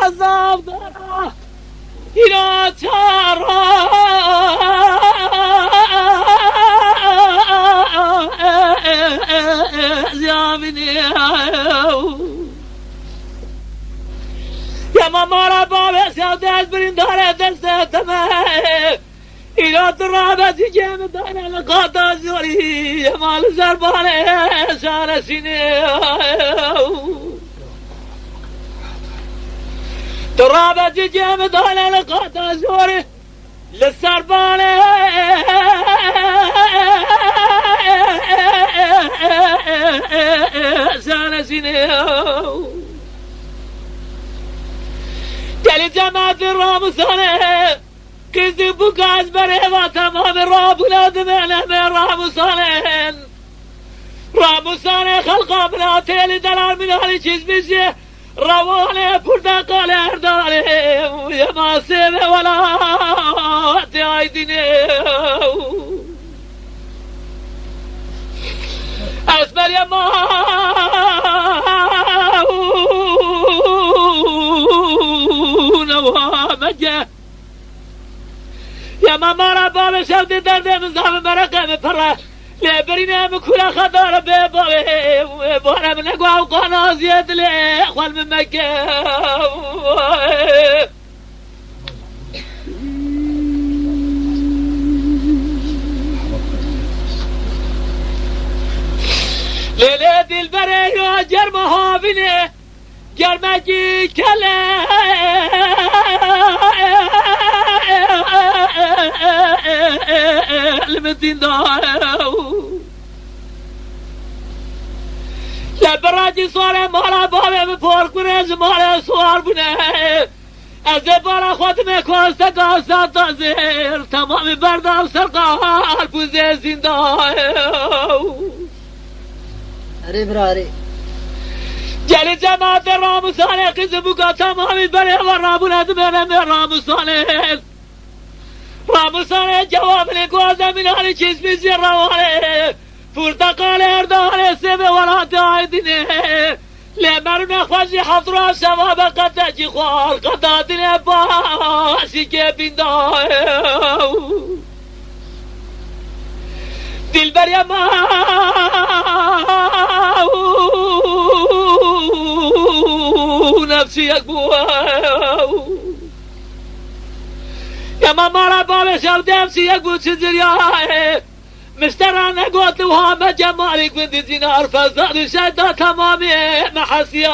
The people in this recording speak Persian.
عذاب دارا اینا چارا زیامینی یا مامارا بابه سیاده برین داره دست تمه اینا ترابتی جمع داره لقاطا زوری مال زربانه شارسینه ترابتی جمع داره لقاطا زوری للسربانه شارسینه دل جماعت راموسانه کسی بکاز بره و تمام رابولاد منه راموسانه خلقا بلا تیلی دلال من حالی چیز بشه روانه پرتقال ارداله یه ماسیبه ولا تی آیدینه اسمر یه ما نوامجه یا مامارا بابه شوتی درده مزام برقه مپره لبرینه مکولا خدار به بابه بارم نگوه و قنازیت لی اخوال من مکه لیله دل بره یا جرم هاوینه جرمکی کله المدين دارو لبراجي صار مالا بابا بفور كنز مالا صار بنا ازبارا خاتمه كوستا كاستا تازير تمام بردام سرقال بوزي زندان اري براري جلي جماعت راموسانه قزبوكا تمام بره ورابونا دمنا راموسانه راموسانه جواب نگوازه من حالی چیز بیزی روانه پرتقال اردانه سبه ولا دایدینه لمرو نخوازی حضرا شواب قطعی خوال قطعاتینه باسی که بینداه دل بریا ما نفسی یک بواه یا مامارا بابه شوده سی یک بود چیزیه مشتران نگوت و همه جمالی گوندی زینار فزاد شده تمامی محسیه